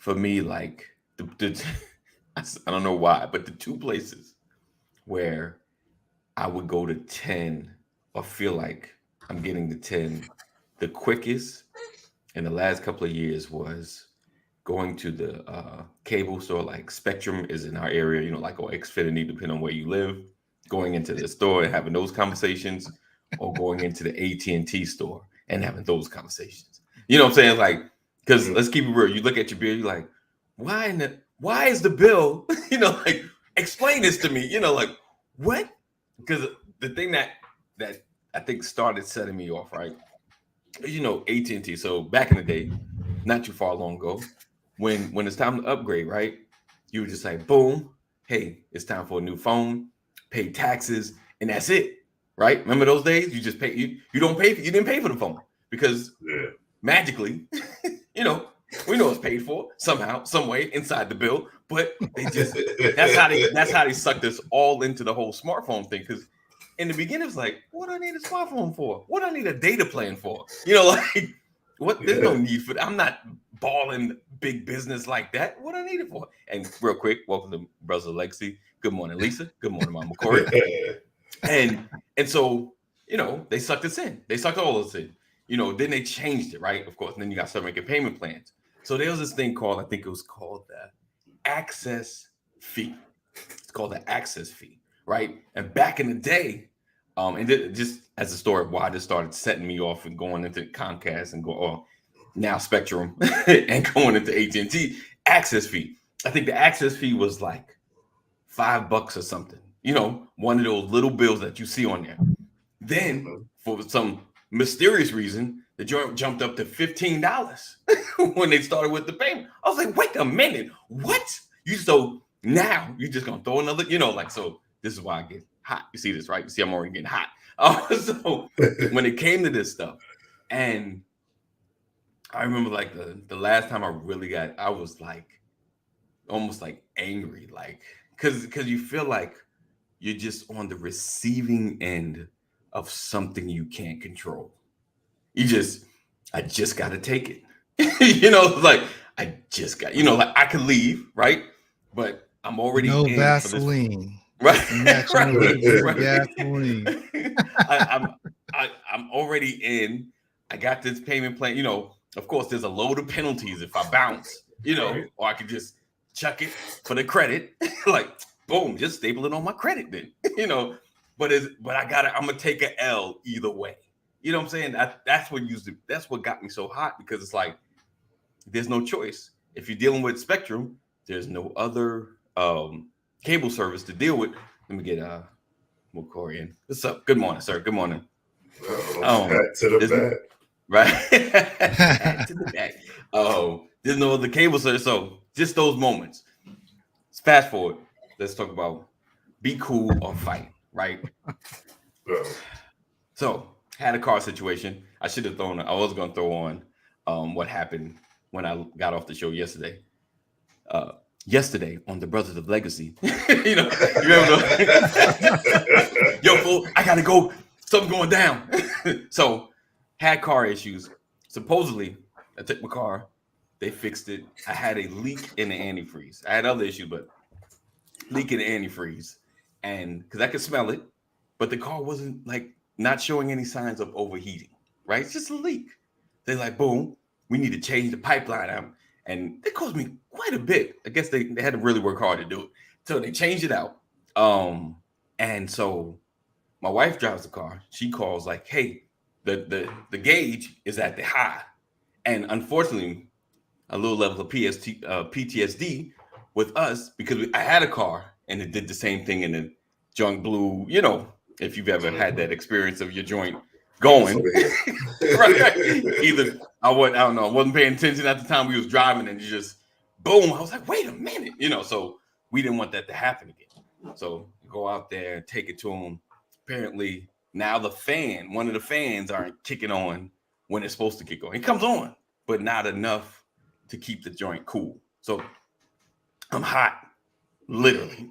for me, like I don't know why, but the two places where I would go to 10 or feel like I'm getting to 10 the quickest in the last couple of years was going to the cable store. Like Spectrum is in our area, like, or Xfinity, depending on where you live. Going into the store and having those conversations, or going into the AT&T store and having those conversations. You know what I'm saying? Like, because let's keep it real. You look at your bill, you're like, why is the bill? Like, explain this to me. Like, what? Because the thing that I think started setting me off, right? AT&T. So back in the day, not too far long ago, when it's time to upgrade, right? You would just like, boom, hey, it's time for a new phone, pay taxes, and that's it, right? Remember those days? You just pay. You didn't pay for the phone because magically, we know it's paid for somehow, some way inside the bill. But they just that's how they sucked us all into the whole smartphone thing. Because in the beginning, it's like, what do I need a smartphone for? What do I need a data plan for? Like, what? There's no need for that. I'm not balling big business like that. What I need it for? And real quick, welcome to Brothers of Legacy. Good morning, Lisa. Good morning, Mama Corey. and so, they sucked us in. They sucked all of us in. Then they changed it, right? Of course. And then you got to start making payment plans. So there was this thing called, I think it was called the access fee. It's called the access fee, right? And back in the day, and just as a story of why this started setting me off and going into Comcast and now Spectrum and going into AT&T, access fee. I think the access fee was like $5 or something. One of those little bills that you see on there. Then for some mysterious reason, the joint jumped up to $15 when they started with the payment. I was like, wait a minute, what? So now you're just gonna throw another, so this is why I get hot. You see this, right? You see, I'm already getting hot. So when it came to this stuff, and I remember like the last time I was like almost like angry, like because you feel like you're just on the receiving end of something you can't control. I just got to take it. Like I just got, like I could leave, right? But I'm already no in Vaseline. Right. Gasoline. I'm already in. I got this payment plan. Of course, there's a load of penalties if I bounce, or I could just chuck it for the credit. Like, boom, just staple it on my credit then, But I'm gonna take an L either way. You know what I'm saying? That's what got me so hot, because it's like there's no choice. If you're dealing with Spectrum, there's no other cable service to deal with. Let me get Corey in. What's up? Good morning, sir. Good morning. Back to the back. Right. Back to the back. There's no other cable service. So just those moments. Let's fast forward. Let's talk about be cool or fight, right? So had a car situation. I was gonna throw on what happened when I got off the show yesterday. Yesterday on the Brothers of Legacy, you remember? Yo, fool, I gotta go. Something going down. So had car issues. Supposedly, I took my car. They fixed it. I had a leak in the antifreeze. I had other issues, but leak in the antifreeze, and because I could smell it, but the car wasn't like not showing any signs of overheating. Right? It's just a leak. They're like, boom, we need to change the pipeline out. And it cost me quite a bit. I guess they had to really work hard to do it. So they changed it out. And so my wife drives the car. She calls like, hey, the gauge is at the high. And unfortunately, a little level of PTSD with us, because I had a car and it did the same thing, and the joint blew, if you've ever had that experience of your joint going. Right. Either I wasn't paying attention at the time we was driving, and you just boom. I was like, wait a minute, so we didn't want that to happen again. So go out there and take it to them. Apparently now one of the fans aren't kicking on when it's supposed to kick on. It comes on, but not enough to keep the joint cool. So I'm hot, literally,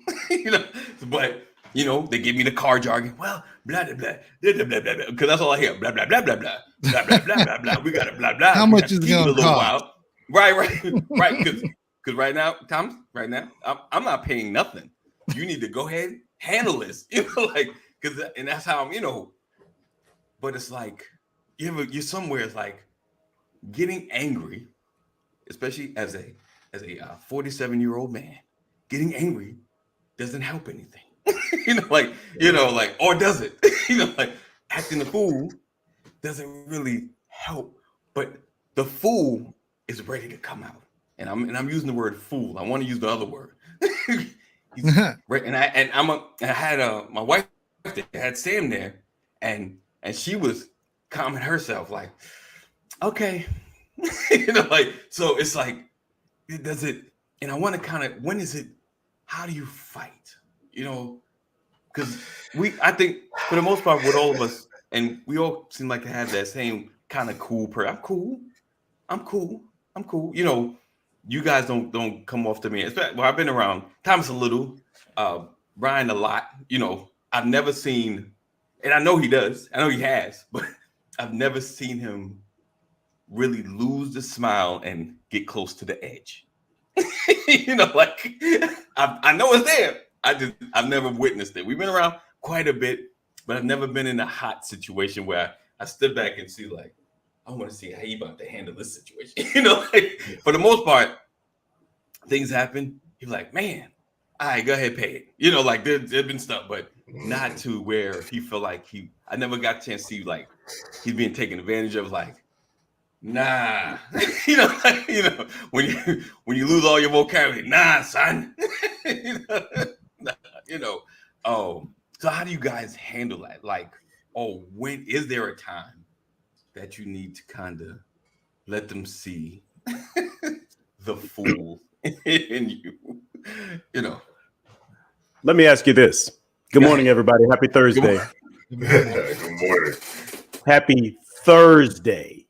but they give me the car jargon. Well, blah, blah, blah, blah, blah, blah, blah, because that's all I hear. Blah, blah, blah, blah, blah, blah, blah, blah, blah, blah. We got to blah, blah. How much is it going to cost? Right. Because because right now, Tom, I'm not paying nothing. You need to go ahead, handle this. Like, and that's how I'm. But it's like you're somewhere. It's like getting angry, especially as a 47-year-old man. Getting angry doesn't help anything. Or does it? Like acting the fool doesn't really help. But the fool is ready to come out, and I'm using the word fool. I want to use the other word. He's right, and I had my wife had Sam there, and she was calming herself like, okay, so it's like, does it? And I want to kind of, when is it? How do you fight? Because I think for the most part with all of us, and we all seem like to have that same kind of cool I'm cool. You guys don't come off to me. Well, I've been around Thomas a little, Brian a lot. I've never seen, and I know he does. I know he has, but I've never seen him really lose the smile and get close to the edge. Like I know it's there. I've never witnessed it. We've been around quite a bit, but I've never been in a hot situation where I stood back and see like, I want to see how you about to handle this situation. Like, for the most part, things happen. You're like, man, all right, go ahead, pay it. Like there's been stuff, but not to where he felt like I never got a chance to see like he's being taken advantage of. Like, nah, when you lose all your vocabulary, nah, son. So how do you guys handle that? Like, when is there a time that you need to kind of let them see the fool in you? Let me ask you this. Good morning, everybody. Happy Thursday. Good morning. Happy Thursday.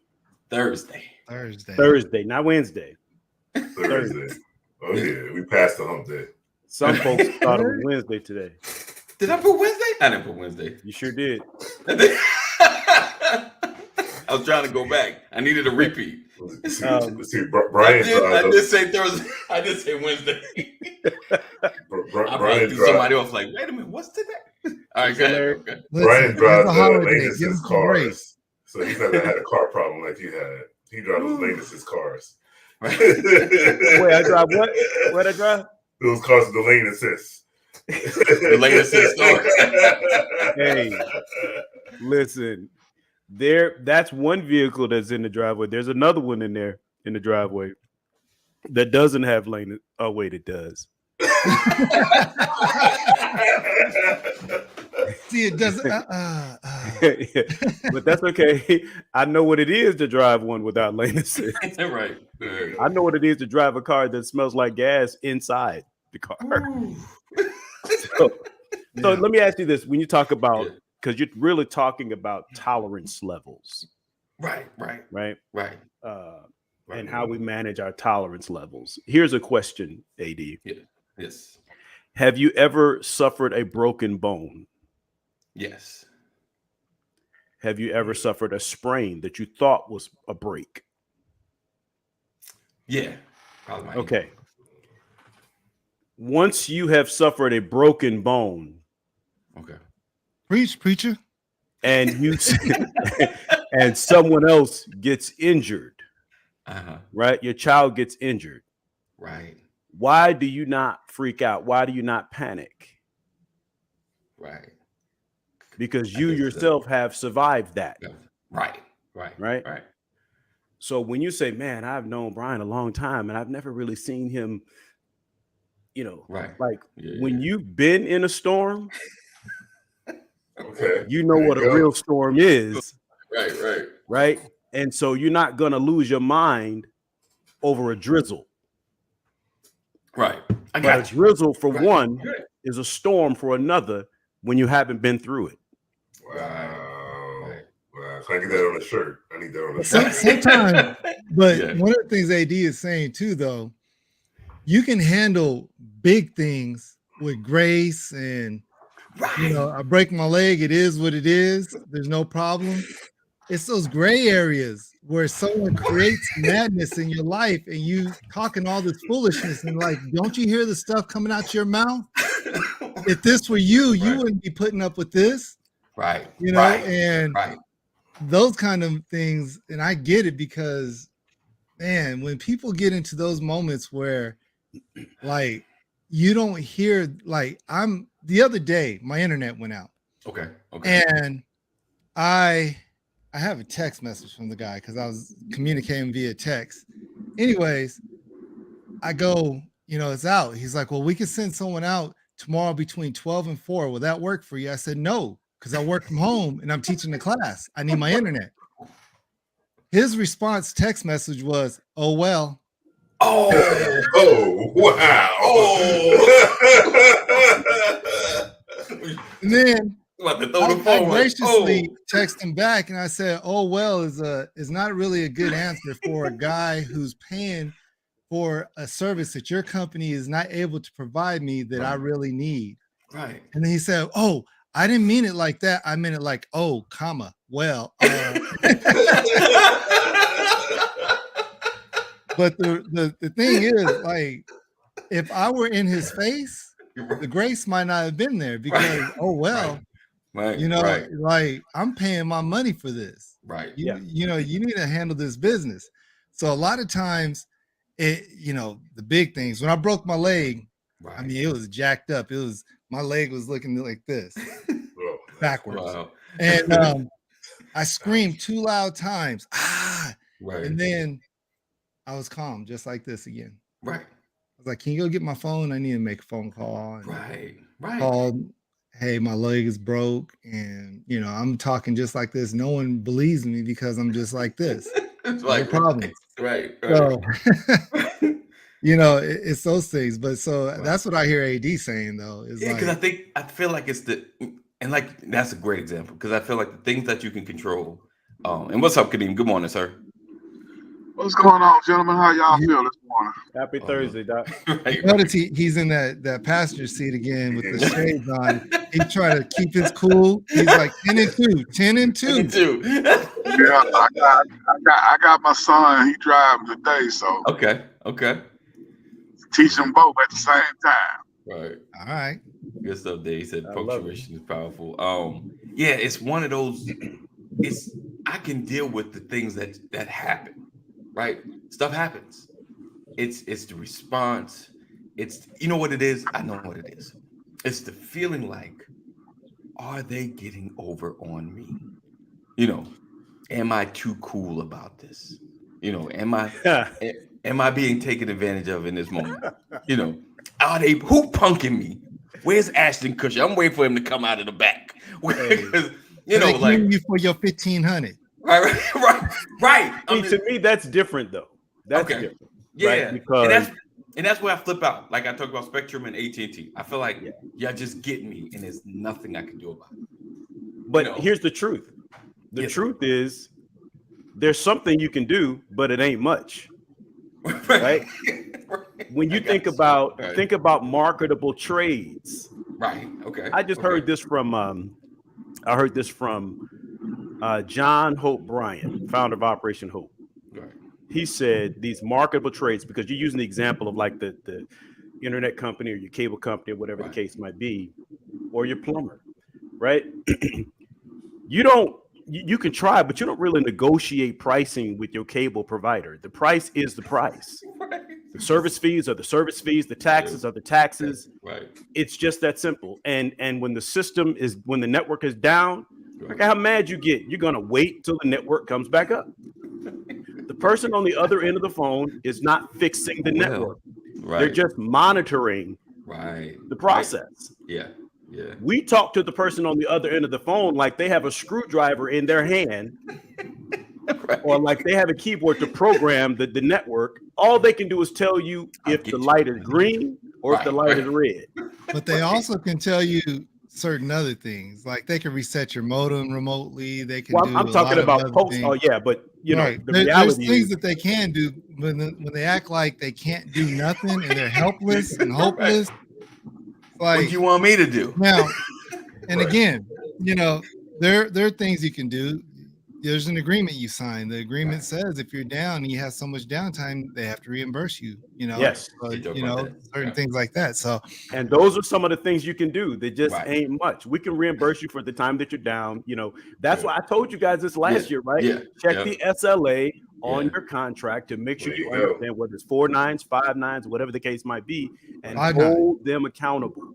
Thursday, not Wednesday. Thursday. Oh yeah, we passed the hump day. Some folks thought it was Wednesday today. Did I put Wednesday? I didn't put Wednesday. You sure did. I was trying to go back. I needed a repeat. See, Brian. I did say Thursday. I did say Wednesday. I probably threw somebody off like, wait a minute, what's today? All right, go ahead. Brian drives Lanus's cars, so he's never had a car problem like you had. He drives Lanus's cars. Wait, I drive what? What I drive? Those cars are the lane assist. The lane assist. Hey, listen. That's one vehicle that's in the driveway. There's another one in there in the driveway that doesn't have lane. Oh, wait, it does. See, it doesn't. But that's okay. I know what it is to drive one without lane assist. Right. I know what it is to drive a car that smells like gas inside the car. So let me ask you this: when you talk about, because you're really talking about tolerance levels, right, and how we manage our tolerance levels. Here's a question, AD. Yes. Have you ever suffered a broken bone? Yes. Have you ever suffered a sprain that you thought was a break? Yeah. Okay. Once you have suffered a broken bone, okay, preacher, and you and someone else gets injured, right? Your child gets injured, right? Why do you not freak out? Why do you not panic? Right. Because you yourself have survived that. Right. So when you say, man, I've known Brian a long time and I've never really seen him, when you've been in a storm, you know what a real storm is. Right. And so you're not going to lose your mind over a drizzle. Right. A drizzle for one is a storm for another when you haven't been through it. Wow. Can I get that on a shirt? I need that on a shirt. Sometimes, but one of the things AD is saying too, though, you can handle big things with grace and I break my leg, it is what it is. There's no problem. it's those gray areas where someone creates madness in your life and you talking all this foolishness and like, don't you hear the stuff coming out your mouth? If this were you, you wouldn't be putting up with this. Right. You know, Right. and Right. those kind of things. And I get it because, man, when people get into those moments where like you don't hear, like the other day, my internet went out. Okay. Okay. And I have a text message from the guy because I was communicating via text. Anyways, I go, it's out. He's like, well, we can send someone out tomorrow between 12 and 4. Will that work for you? I said, no, because I work from home and I'm teaching the class. I need my internet. His response text message was, oh, well. Oh, wow. Oh. And then I graciously Oh. text him back and I said, oh, well, is not really a good answer for a guy who's paying for a service that your company is not able to provide me that I really need. Right. And then he said, oh, I didn't mean it like that. I meant it like, oh, comma, well. But the thing is, like, if I were in his face, the grace might not have been there because, oh, well, right. Like I'm paying my money for this. Right. You need to handle this business. So a lot of times, the big things, when I broke my leg, I mean, it was jacked up. My leg was looking like this, backwards. Wow. And I screamed 2 loud times. Right. And then I was calm, just like this again. Right. I was like, can you go get my phone? I need to make a phone call. And right. Called, hey, my leg is broke. And, I'm talking just like this. No one believes me because I'm just like this. No problem. Right. So, it's those things. But that's what I hear AD saying, though. Is because I feel like it's that's a great example because I feel like the things that you can control. And what's up, Kadeem? Good morning, sir. What's going on, gentlemen? How y'all feel this morning? Happy Thursday, Doc. Notice he's in that passenger seat again with the shades on. He's trying to keep his cool. He's like 10 and 2. Yeah, I got my son. He driving today, so okay. Teach them both at the same time. Right. All right. Good stuff there. He said punctuation is powerful. Yeah, it's one of those. I can deal with the things that happen. Right, stuff happens. It's the response. It's what it is. I know what it is. It's the feeling like, are they getting over on me? Am I too cool about this? Am I being taken advantage of in this moment? Are they who punking me? Where's Ashton Kutcher? I'm waiting for him to come out of the back. Because like you for your 1,500. Right. To me, that's different, though. That's different. Yeah, right? Because and that's where I flip out. Like I talked about Spectrum and AT&T. I feel like y'all just get me, and there's nothing I can do about it. But here's the truth. The truth is, there's something you can do, but it ain't much. Right? When you think about marketable trades. Right. Okay. I just heard this from John Hope Bryant, founder of Operation Hope. Right. He said these marketable trades, because you're using the example of like the internet company or your cable company or whatever the case might be, or your plumber, right? You can try, but you don't really negotiate pricing with your cable provider. The price is the price. Right. The service fees are the service fees. The taxes are the taxes. Right. It's just that simple. And when the network is down, look at how mad you get. You're going to wait till the network comes back up. The person on the other end of the phone is not fixing the network. Right. They're just monitoring the process. Yeah. Yeah. We talk to the person on the other end of the phone like they have a screwdriver in their hand or like they have a keyboard to program the network. All they can do is tell you if the light is green or if the light is red. But they also can tell you certain other things, like they can reset your modem remotely. They can. Well, I'm talking about post. Oh yeah, but the there's things that they can do when they act like they can't do nothing and they're helpless and hopeless. Like, what do you want me to do now? And again, there are things you can do. there's an agreement you sign. The agreement Right. says if you're down and you have so much downtime, they have to reimburse you. Yes. They talk You about know, that. certain Right. things like that. So And those are some of the things you can do. They just Right. ain't much. We can reimburse you for the time that you're down. You know, that's Yeah. why I told you guys this last year, right? Yeah. Check Yeah. the SLA on Yeah. your contract to make sure There you you go. understand whether it's 4 nines, 5 nines, whatever the case might be, and 5 hold them accountable.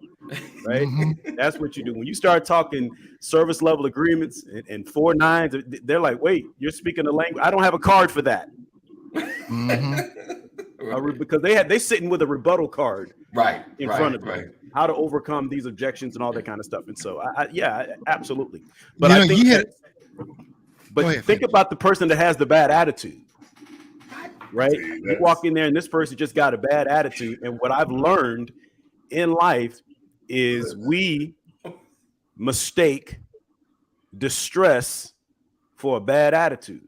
Right? That's what you do. When you start talking service level agreements and 4 nines, they're like, wait, you're speaking a language. I don't have a card for that. Because they sitting with a rebuttal card in front of them, how to overcome these objections and all that kind of stuff. And so, absolutely. But I think think about the person that has the bad attitude, right? You walk in there and this person just got a bad attitude. And what I've learned in life is we mistake distress for a bad attitude.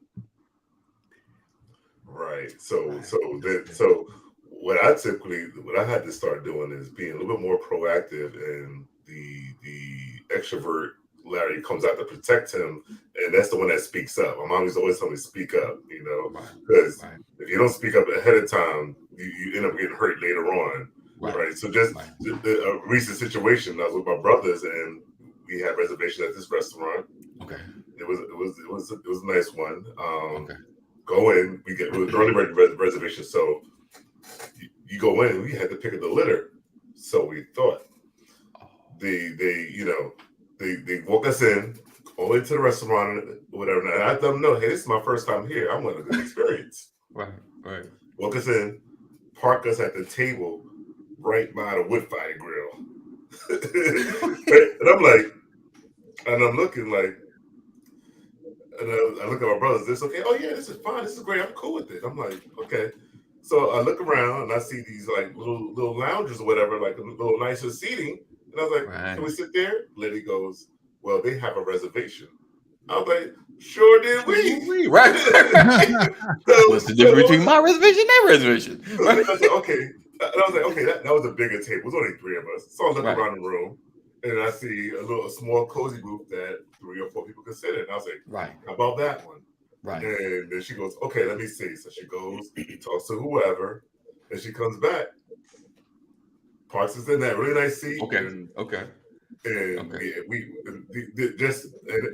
Right. So what I had to start doing is being a little bit more proactive, and the extrovert Larry comes out to protect him, and that's the one that speaks up. My mom used to always tell me speak up, because if you don't speak up ahead of time, you end up getting hurt later on. Right. So just a recent situation, I was with my brothers and we had reservations at this restaurant. Okay. It was a nice one. Go in, we get early reservation, so you go in, we had to pick up the litter. So we thought they walk us in all the way to the restaurant or whatever. And I let them know, hey, this is my first time here. I want a good experience. Right. Walk us in, park us at the table right by the wood fire grill. And I'm like, and I'm looking like, and I look at my brothers, this okay? Oh yeah, this is fine. This is great. I'm cool with it. I'm like, okay. So I look around and I see these like little lounges or whatever, like a little nicer seating. And I was like, can we sit there? Lady goes, well, they have a reservation. I was like, sure did we. Right. What's the difference between my reservation and their reservation? So I was like, okay. And I was like, okay, that was a bigger table. It was only 3 of us. So I look around the room and I see a small cozy booth that 3 or 4 people could sit in. And I was like, how about that one? Right. And then she goes, okay, let me see. So she goes, talks to whoever, and she comes back, parks us in that really nice seat. And we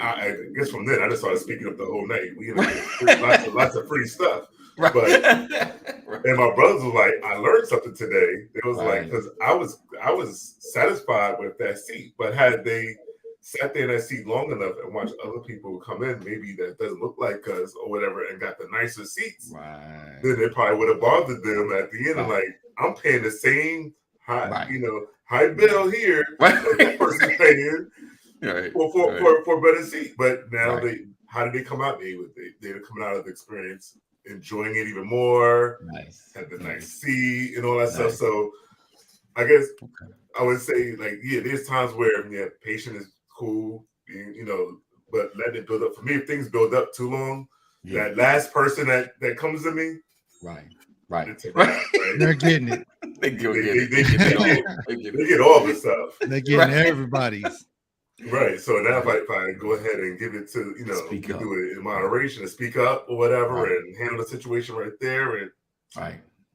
I guess from then I just started speaking up the whole night. We lots of free stuff. Right. But and my brothers was like, I learned something today. It was like, because I was satisfied with that seat, but had they sat there in that seat long enough and watched other people come in, maybe that doesn't look like us or whatever, and got the nicer seats, then it probably would have bothered them at the end. And like, I'm paying the same high bill here, that person's paying for a better seat. But now how did they come out? They're coming out of the experience enjoying it even more. Had the nice seat and all that stuff. So I guess I would say, like, there's times where patience is cool, but letting it build up. For me, if things build up too long, that last person that comes to me, they're getting it. They get all the stuff. They're getting everybody's. Right. So now if I go ahead and give it to, do it in moderation and speak up or whatever and handle the situation right there, and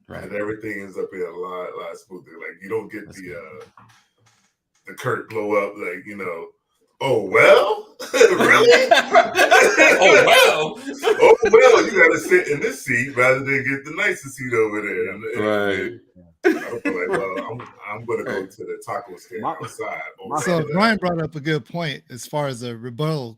and everything ends up being a lot smoother. Like, you don't get the Kurt blow up, like, oh well, really? Oh well, you gotta sit in this seat rather than get the nicest seat over there. I feel like, well, I'm gonna go to the taco stand outside. So Brian brought up a good point as far as a rebuttal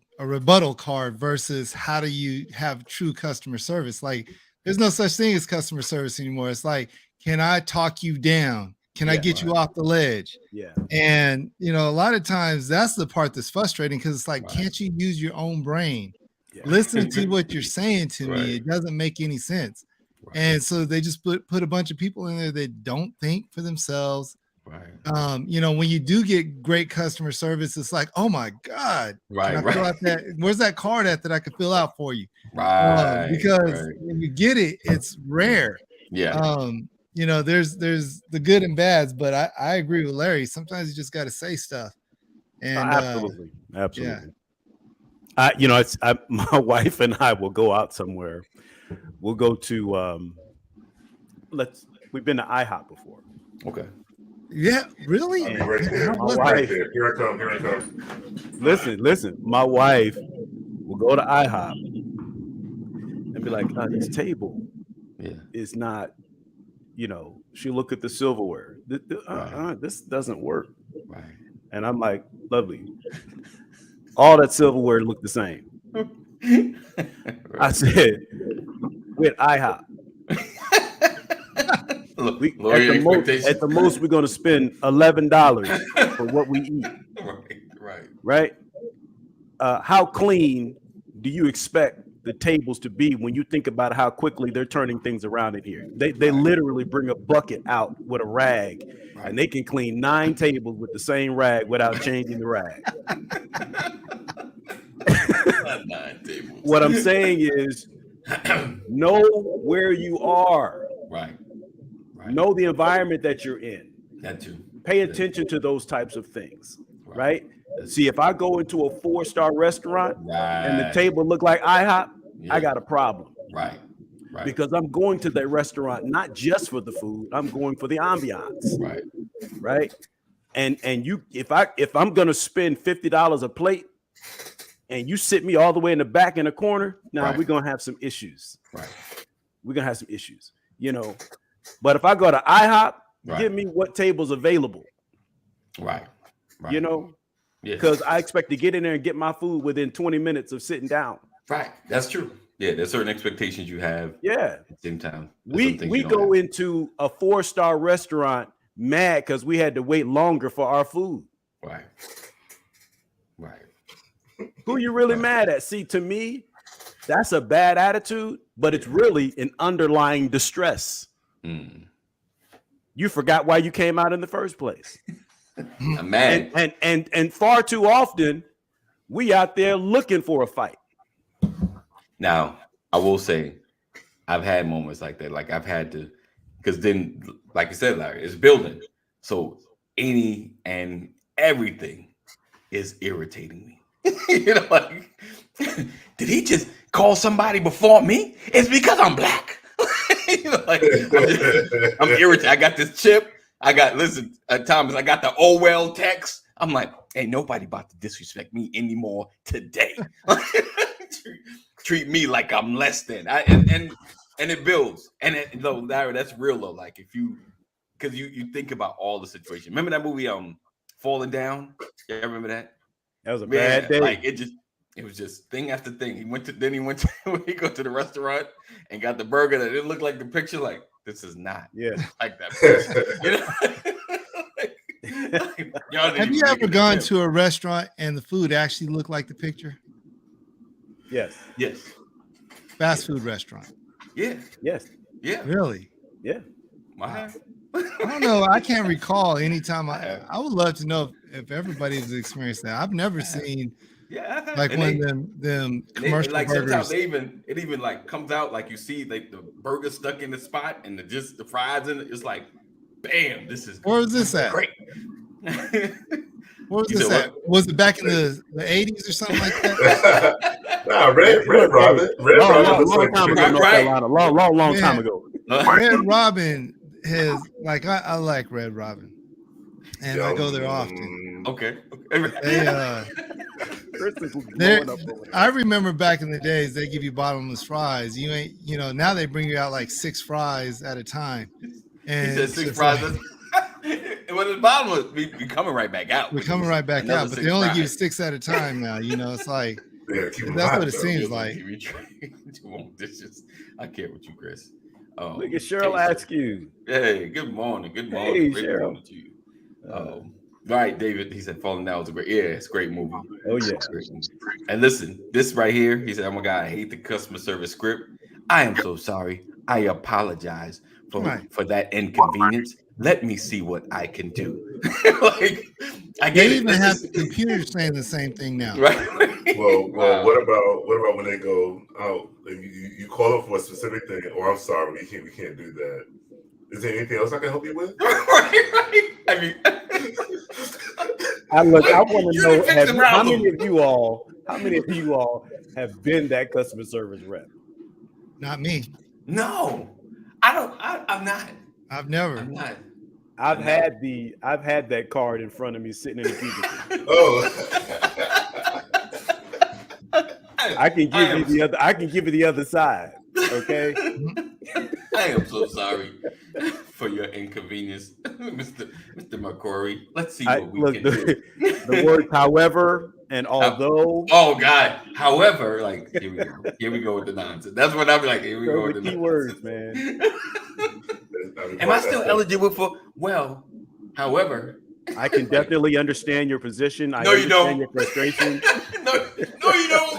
card versus how do you have true customer service. Like, there's no such thing as customer service anymore. It's like, can I talk you down? Can I get you off the ledge? And a lot of times that's the part that's frustrating, because it's like, can't you use your own brain? Listen to what you're saying to me. It doesn't make any sense. And so they just put a bunch of people in there that don't think for themselves. When you do get great customer service, it's like, oh my God, can I fill out that? Where's that card at that I can fill out for you? Because when you get it, it's rare. There's the good and bads, but I agree with Larry. Sometimes you just got to say stuff. And absolutely. My wife and I will go out somewhere. We'll go to we've been to IHOP before. Okay. Yeah, really? I'll be right there. My wife, Here I come. Here I come. Listen. My wife will go to IHOP and be like, "This table is not." She'll look at the silverware. This doesn't work. Right. And I'm like, lovely. All that silverware looked the same. Right. I said, with IHOP. At the most, we're going to spend $11 for what we eat. Right. How clean do you expect the tables to be when you think about how quickly they're turning things around in here? They literally bring a bucket out with a rag, and they can clean 9 tables with the same rag without changing the rag. 9 tables. What I'm saying is, know where you are. Right. Know the environment that you're in. That too. Pay attention to those types of things. Right? See, if I go into a 4-star restaurant and the table look like IHOP, I got a problem. Right. Because I'm going to that restaurant not just for the food, I'm going for the ambiance. Right. And if I'm gonna spend $50 a plate and you sit me all the way in the back in the corner, we're gonna have some issues. Right. We're gonna have some issues, But if I go to IHOP, give me what table's available. Right. Because I expect to get in there and get my food within 20 minutes of sitting down. Right. That's true. Yeah, there's certain expectations you have. Yeah. At the same time. We go into a 4-star restaurant mad because we had to wait longer for our food. Right. Who you really mad at? See, to me, that's a bad attitude, but it's really an underlying distress. You forgot why you came out in the first place. I'm mad. And far too often, we out there looking for a fight. Now, I will say, I've had moments like that. Like I've had to, because then, like you said, Larry, it's building. So any and everything is irritating me. Did he just call somebody before me? It's because I'm black. I'm irritated. I got this chip. Thomas, I got the oh well text. I'm like, ain't nobody about to disrespect me anymore today. Treat me like I'm less than. And it builds. And Larry, that's real though. Like because you think about all the situation. Remember that movie, Falling Down? Yeah, remember that? That was a bad day. Like it was just thing after thing. He went to go to the restaurant and got the burger that didn't look like the picture. Like, this is not like that. Have you ever gone to a restaurant and the food actually looked like the picture? Yes. Fast food restaurant. Yeah. Yes. Yeah. Really? Yeah. I don't know. I can't recall any time. I would love to know if everybody's experienced that. I've never seen. Yeah, like when them commercial like burgers. Sometimes it even like comes out like you see like the burger stuck in the spot and the fries in it. It's like, bam, this is. Where was this at? Great. Where was this at? Was it back in the 80s or something like that? Nah, Red Robin. Long time ago. Red Robin has I like Red Robin, and I go there often. Okay. I remember back in the days they give you bottomless fries. You ain't, now they bring you out like 6 fries at a time. And he said 6 fries. And when the bottom we coming right back out. We're coming right back out, but they only give you 6 at a time now. It's like that's what it seems like. I care with you, Chris. Look at Cheryl Askew. Hey, good morning. Good morning. Hey, great Cheryl. morning to you. Right, David. He said Falling Down was a great. Yeah, it's a great movie. Oh yeah. And listen, this right here. He said, "Oh my God, I hate the customer service script. I am so sorry. I apologize for that inconvenience. Let me see what I can do." I get they it. even have the computer saying the same thing now. Right. Well, what about when they go out? You call up for a specific thing, or I'm sorry, we can't do that. Is there anything else I can help you with? Right. I mean, I want to know how many of you all How many of you all have been that customer service rep? Not me. No, I don't. I'm not. I've never. I'm not. I've had that card in front of me sitting in the cubicle. I can give you the other. I can give you the other side. Okay. I am so sorry for your inconvenience, Mr. McCrory. Let's see what we can do. The words "however" and "although." Oh God! However, like here we go with the nonsense. That's what I'm like. Here we go with the key words, man. Am I still eligible for? Well, however, I can definitely understand your position. No, you don't. Your frustration. no, you don't.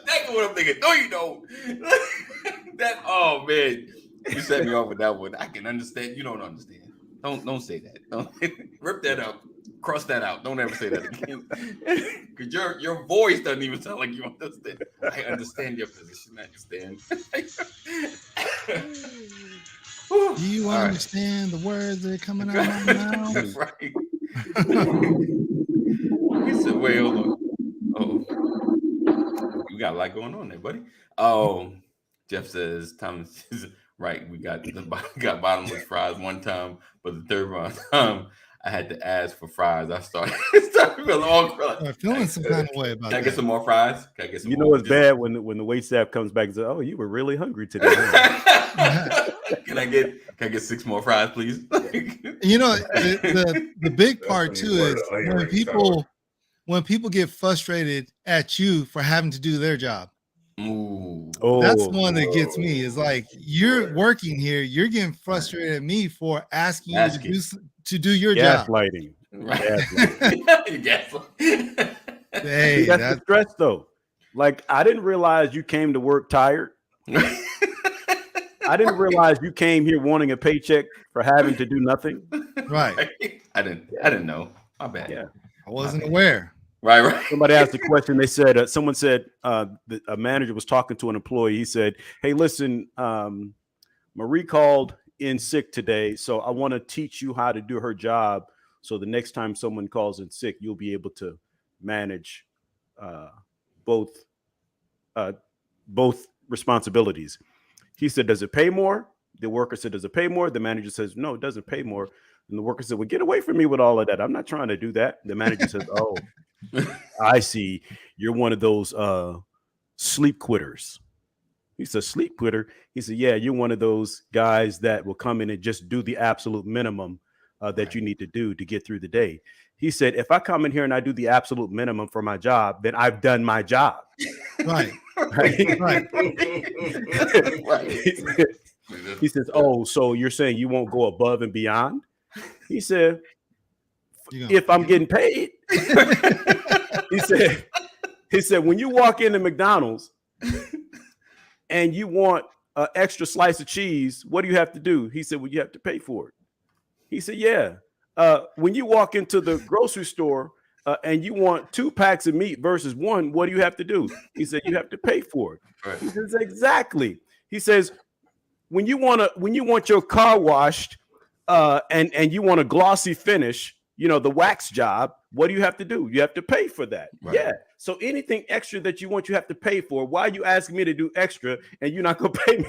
That's what I'm thinking. No, you don't. Oh man, you set me off with that one. I can understand. You don't understand. Don't say that. Don't rip that up. Cross that out. Don't ever say that again. Because your voice doesn't even sound like you understand. I understand your position. I understand. Do you understand the words that are coming out of my mouth? Right. He said, wait, hold on. Oh, we got a lot going on there, buddy. Oh, Jeff says, Thomas is right. We got bottomless fries one time, but the third time I had to ask for fries. I started feeling awkward. I'm feeling some kind of way about that. Can I get some more fries? Can I get some more? You know it's bad when the wait staff comes back and says, "Oh, you were really hungry today." Can I get 6 more fries, please? You know, the big part too is when people get frustrated at you for having to do their job. Ooh. That's the one that gets me. Is like, you're working here, you're getting frustrated at me for asking you to do your job. Gaslighting. Right. Hey, that's the stress though. Like, I didn't realize you came to work tired. I didn't realize you came here wanting a paycheck for having to do nothing. Right. I didn't know. My bad. Yeah. I wasn't aware. Right. Somebody asked a question. They said, someone said a manager was talking to an employee. He said, "Hey, listen, Marie called in sick today, so I want to teach you how to do her job. So the next time someone calls in sick, you'll be able to manage both responsibilities." He said, "Does it pay more?" The worker said, "Does it pay more?" The manager says, "No, it doesn't pay more." And the worker said, "Well, get away from me with all of that. I'm not trying to do that." The manager says, "Oh, I see. You're one of those sleep quitters." He said, "Sleep quitter?" He said, "Yeah, you're one of those guys that will come in and just do the absolute minimum that you need to do to get through the day." He said, "If I come in here and I do the absolute minimum for my job, then I've done my job." Right. Right. He says, "Oh, so you're saying you won't go above and beyond?" He said, "If I'm getting paid." He said, "When you walk into McDonald's and you want an extra slice of cheese, what do you have to do?" He said, "Well, you have to pay for it." He said, "Yeah. When you walk into the grocery store and you want 2 packs of meat versus 1, what do you have to do?" He said, "You have to pay for it." Right. He says, "Exactly." He says, when you want your car washed and you want a glossy finish, you know, the wax job, what do you have to do? You have to pay for that." Right. Yeah. So anything extra that you want, you have to pay for. Why are you asking me to do extra and you're not going to pay me?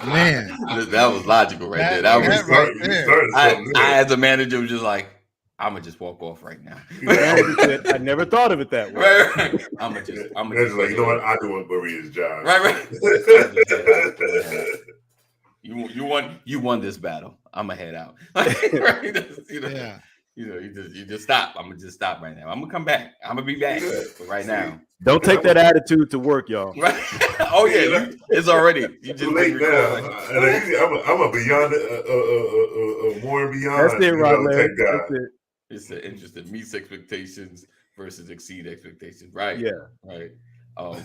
Man, that was logical right there. That was right there. I, as a manager, was just like, I'm gonna just walk off right now. I never thought of it that way. Right. I'm just like, you know what? I do Maria's job. Right. You won this battle. I'm gonna head out. Right? Yeah. You just stop. I'm gonna just stop right now. I'm gonna come back. I'm gonna be back. But right now, don't take that attitude to work, y'all. Right? Oh yeah, it's already. You just late now. I'm a beyond, more and beyond. That's it, Rob. That's it. It's the interest that meets expectations versus exceed expectations. Right. Yeah. Right.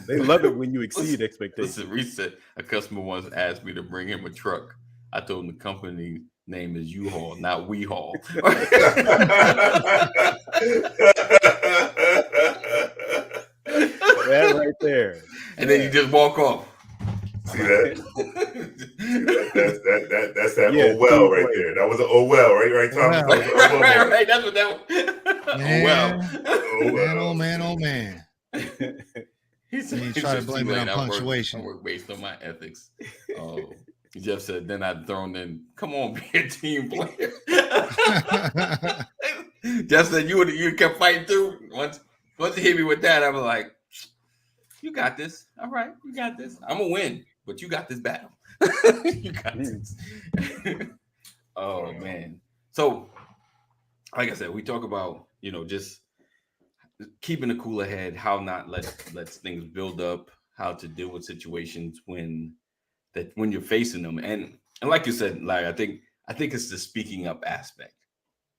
They love it when you exceed expectations. Listen, reset. A customer once asked me to bring him a truck. I told him the company name is U-Haul, not We Haul. That right there. And then you just walk off. See that? That's that oh well right there. That was an oh well, right, Tom? Right. That's what that was. Man, Oh, well. oh man. He said, You try to blame it on punctuation. I work based on my ethics. Oh, Jeff said, then I'd thrown in, come on, be a team player. Jeff said, you kept fighting through. Once you hit me with that, I was like, you got this. All right, you got this. I'm going to win, but you got this battle. You got this. Oh, man. So, like I said, we talk about, just keeping a cooler head, how not let things build up, how to deal with situations when you're facing them, and like you said, like I think it's the speaking up aspect,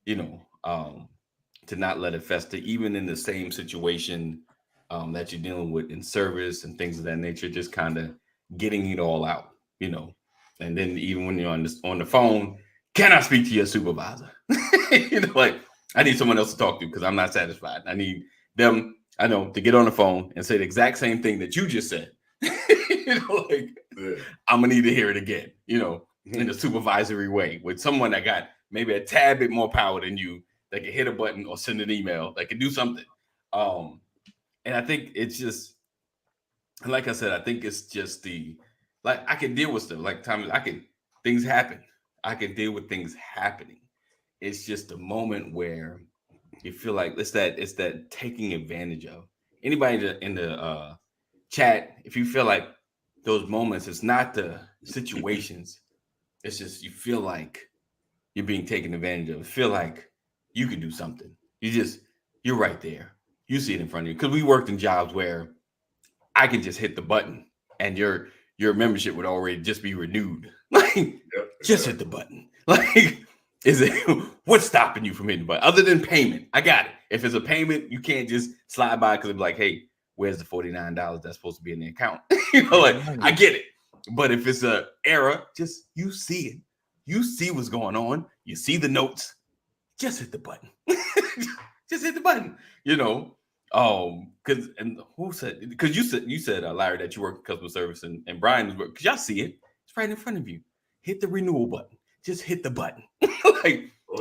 to not let it fester, even in the same situation that you're dealing with in service and things of that nature. Just kind of getting it all out, and then even when you're on the phone, can I speak to your supervisor? Like I need someone else to talk to because I'm not satisfied. I need them, I know, to get on the phone and say the exact same thing that you just said. I'm gonna need to hear it again, in a supervisory way with someone that got maybe a tad bit more power than you, that can hit a button or send an email, that can do something. And I think it's just, like I said, I think it's just I can deal with stuff. Like things happen. I can deal with things happening. It's just a moment where you feel like it's that taking advantage of. Anybody in the chat, if you feel like those moments, it's not the situations, it's just you feel like you're being taken advantage of. Feel like you can do something. You're right there. You see it in front of you. Because we worked in jobs where I can just hit the button and your membership would already just be renewed. Like, just hit the button. Like, what's stopping you from hitting the button? Other than payment, I got it. If it's a payment, you can't just slide by because it'd be like, hey, where's the $49 that's supposed to be in the account? I get it. But if it's an error, just you see it. You see what's going on. You see the notes. Just hit the button. Just hit the button. Because you said Larry, that you work in customer service, and Brian was working, because y'all see it. It's right in front of you. Hit the renewal button. Just hit the button.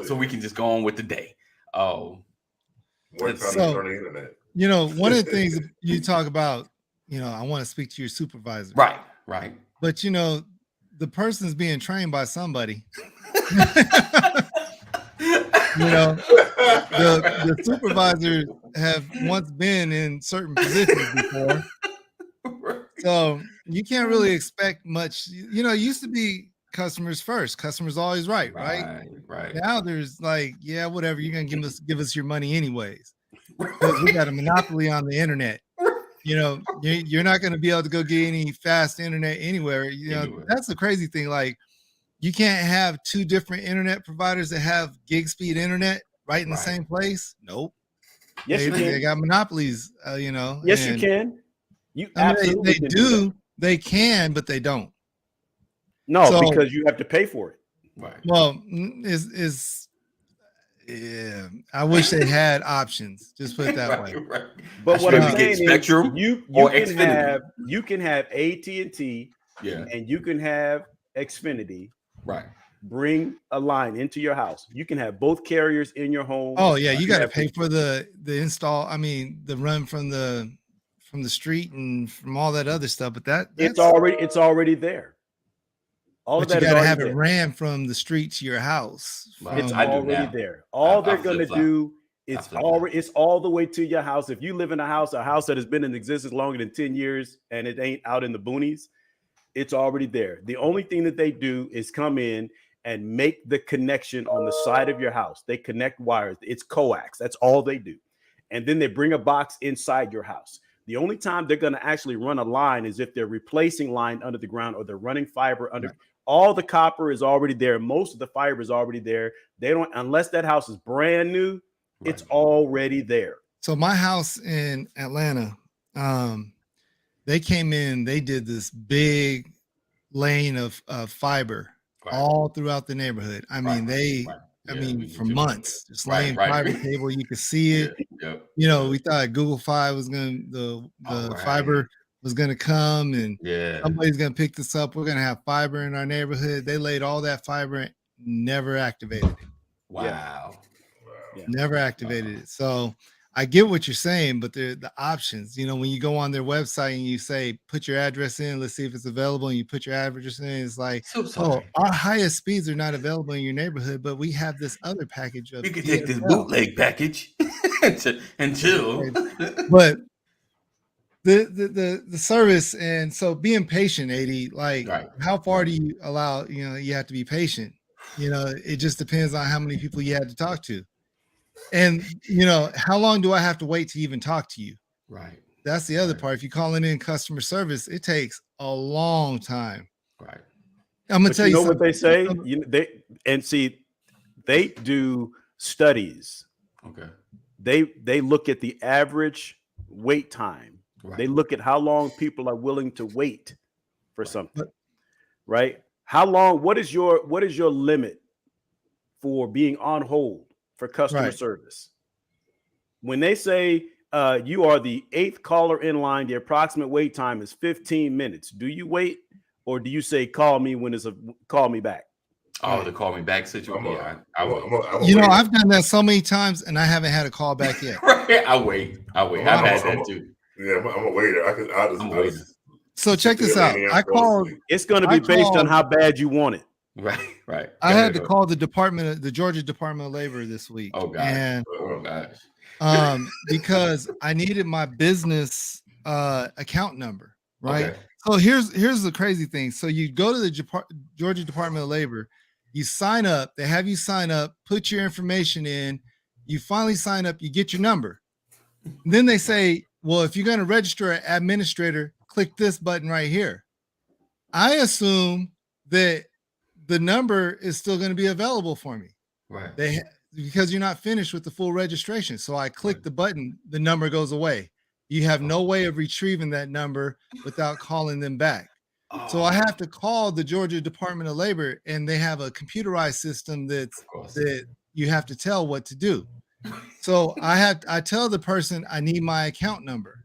So we can just go on with the day. More time to turn the internet. One of the things you talk about, I want to speak to your supervisor. Right. But the person's being trained by somebody. The supervisors have once been in certain positions before. So you can't really expect much. It used to be customers first. Customers always right. Right. Now there's like, yeah, whatever. You're gonna give us your money anyways, because we got a monopoly on the internet. You're not going to be able to go get any fast internet anywhere. That's the crazy thing. Like, you can't have two different internet providers that have gig speed internet right in the same place. Nope. Yes, you can. They got monopolies. Yes, you can. They do. They can, but they don't. No, because you have to pay for it. Right. Well, yeah, I wish they had options. Just put it that way. Right. But what I'm saying Spectrum is, you can have AT&T, and you can have Xfinity. Right. Bring a line into your house. You can have both carriers in your home. Oh yeah, you got to pay for the install. I mean, the run from the street and from all that other stuff. But it's already there. All but of that you got to have there. it ran from the street to your house. It's already there. All they're going to do is it's all the way to your house. If you live in a house that has been in existence longer than 10 years and it ain't out in the boonies, it's already there. The only thing that they do is come in and make the connection on the side of your house. They connect wires. It's coax. That's all they do. And then they bring a box inside your house. The only time they're going to actually run a line is if they're replacing line under the ground or they're running fiber under. Right. All the copper is already there. Most of the fiber is already there. They don't, unless that house is brand new, right. It's already there. So my house in Atlanta, they came in, they did this big lane of fiber all throughout the neighborhood. I mean, for months, just laying fiber cable, you could see it. We thought Google Fi was the fiber was going to come and somebody's going to pick this up. We're going to have fiber in our neighborhood. They laid all that fiber and never activated it. Wow. Never activated it. So I get what you're saying, but the options, you know, when you go on their website and you say, put your address in, let's see if it's available. And you put your address in, it's like, oh, our highest speeds are not available in your neighborhood, but we have this other package of you can take this bootleg package and chill. But the service, and so being patient, 80, like how far do you allow, you know, you have to be patient. You know, it just depends on how many people you had to talk to. And, you know, how long do I have to wait to even talk to you? Right. That's the other part. If you're calling in customer service, it takes a long time. Right. I'm going to tell you what they say. You know, they do studies. Okay. They look at the average wait time. Right. They look at how long people are willing to wait for something. Right? How long? What is your limit for being on hold for customer service? When they say you are the 8th caller in line, the approximate wait time is 15 minutes. Do you wait, or do you say call me when it's call me back? Oh, the call me back situation. You know, I've done that so many times, and I haven't had a call back yet. I wait. I've had that too. Yeah, I'm a waiter. I'm a waiter. So check this out. I called. It's going to be based on how bad you want it. Right. I had to call the Georgia Department of Labor this week. Oh gosh. And, oh gosh. Because I needed my business account number. Right. Okay. So here's the crazy thing. So you go to the Georgia Department of Labor, you sign up. They have you sign up, put your information in. You finally sign up. You get your number. And then they say, well, if you're going to register an administrator, click this button right here. I assume that the number is still going to be available for me. Right. Because you're not finished with the full registration. So I click the button, the number goes away. You have no way of retrieving that number without calling them back. So I have to call the Georgia Department of Labor, and they have a computerized system that you have to tell what to do. So I tell the person I need my account number.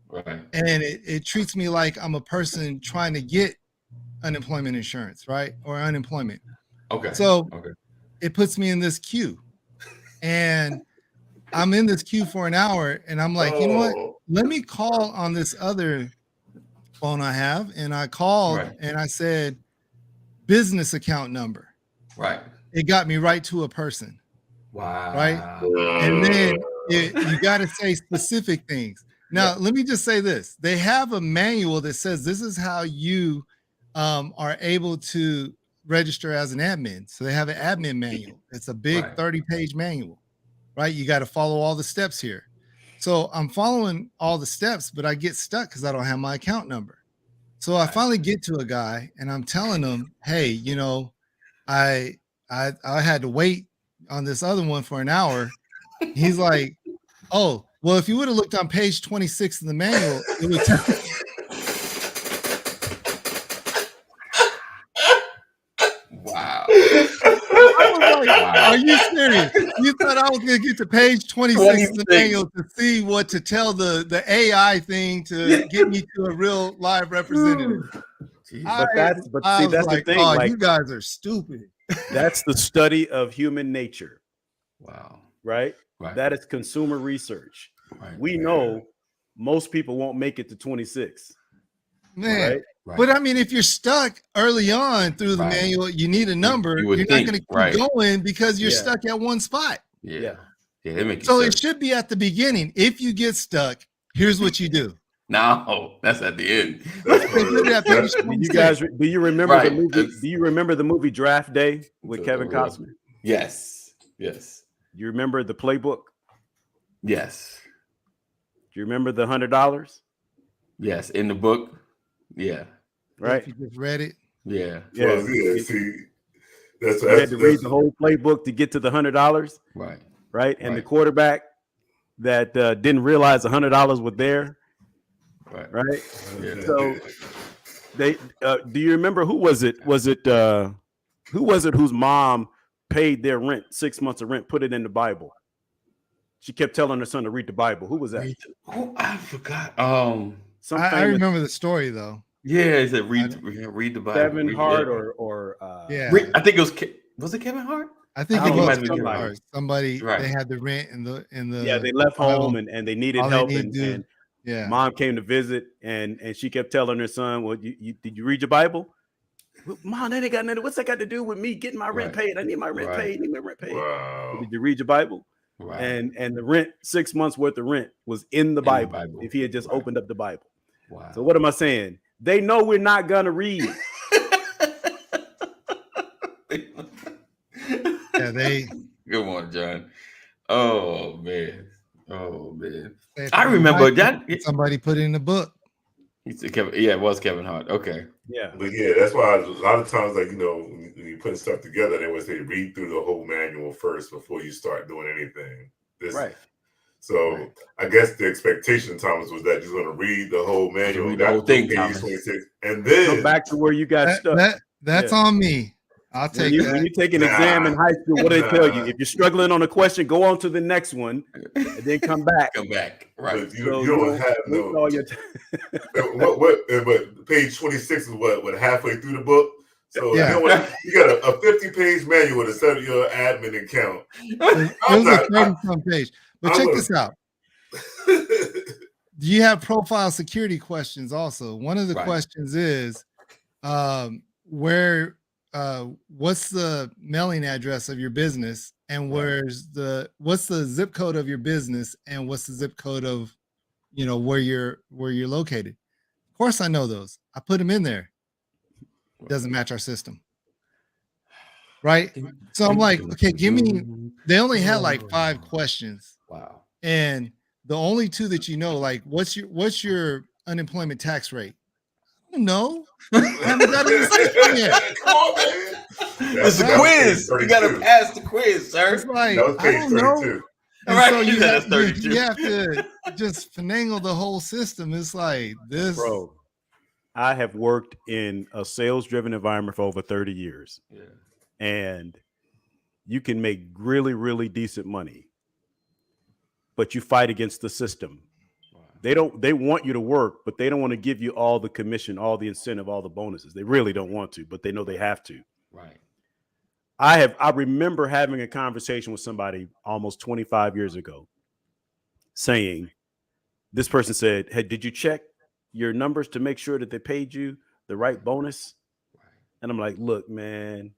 Right. And it treats me like I'm a person trying to get unemployment insurance, right? Or unemployment. Okay. So it puts me in this queue. And I'm in this queue for an hour, and I'm like, you know what? Let me call on this other phone I have. And I called and I said, business account number. Right. It got me right to a person. Wow. Right. And then you got to say specific things. Now, let me just say this. They have a manual that says this is how you are able to register as an admin. So they have an admin manual. It's a big 30-page manual, right? You got to follow all the steps here. So I'm following all the steps, but I get stuck because I don't have my account number. So I finally get to a guy and I'm telling him, hey, you know, I had to wait on this other one for an hour. He's like, oh, well, if you would have looked on page 26 of the manual, it would tell you. Wow. I was like, are you serious? You thought I was going to get to page 26 of the manual to see what to tell the AI thing to get me to a real live representative? But that's the thing. Oh, like, you guys are stupid. That's the study of human nature. Wow. Right? That is consumer research. We know most people won't make it to 26. Man. But I mean, if you're stuck early on through the manual, you need a number. You're not going to keep going because you're stuck at one spot. Yeah. So it should be at the beginning. If you get stuck, here's what you do. No, that's at the end. You guys, do you remember the movie? Do you remember the movie Draft Day with Kevin Costner? Yes. Do you remember the playbook? Yes. Do you remember the $100? Yes, in the book. Yeah. Right. You just read it. Yeah. Well, see, you had to read the whole playbook to get to the $100. Right. And the quarterback that didn't realize $100 was there. Right. Yeah. So they do you remember who was it? Was it who was it whose mom paid their rent, 6 months of rent, put it in the Bible? She kept telling her son to read the Bible. Who was that? Oh, I forgot. I remember the story though. Yeah, he said read the Bible. Kevin Hart or yeah. I think it was it Kevin Hart? I think I it don't know, was might be Kevin somebody. Hart. Somebody Right. they had the rent in the Yeah, they left home and they needed all help they need to and do- yeah. mom came to visit and she kept telling her son, well, you did you read your Bible? Well, Mom, that ain't got nothing. What's that got to do with me getting my rent paid? I need my rent paid. I need my rent paid. Wow. Did you read your Bible? Right. And the rent, 6 months worth of rent was in the Bible. If he had just opened up the Bible. Wow. So what am I saying? They know we're not gonna read. Yeah, they. Good one, John. Oh man. If I you remember like that. Somebody put it in the book. He said Kevin. Yeah, it was Kevin Hart. Okay. Yeah. But yeah, that's why a lot of times, like, you know, when you're putting stuff together, they always say read through the whole manual first before you start doing anything. Right. So I guess the expectation, Thomas, was that you're going to read the whole manual, read the whole thing, page Thomas. 26, and then Come back to where you got stuck. That's on me. I'll take that. When you take an exam in high school, what do they tell you? If you're struggling on a question, go on to the next one and then come back. Come back. Right. But you don't have no. All your But page 26 is what halfway through the book. So Yeah. you got a 50-page manual to set up your admin account. It was a 30-some page. But check this out. You have profile security questions also. One of the questions is what's the mailing address of your business and what's the zip code of your business and what's the zip code of where you're located. Of course I know those. I put them in there. Doesn't match our system. Right? So I'm like, okay, they only had like 5 questions. Wow. And the only 2 that like, what's your unemployment tax rate? I don't know. I haven't got in the system yet. Come on, man. It's a quiz. You gotta pass the quiz, sir. It's like, that was page I don't know. 32. And Right, so you have to just finagle the whole system. It's like this. Bro, I have worked in a sales-driven environment for over 30 years. Yeah. And you can make really, really decent money, but you fight against the system. Wow. They want you to work, but they don't want to give you all the commission, all the incentive, all the bonuses. They really don't want to, but they know they have to. Right. I remember having a conversation with somebody almost 25 years ago saying, this person said, hey, did you check your numbers to make sure that they paid you the right bonus? Right. And I'm like, look, man,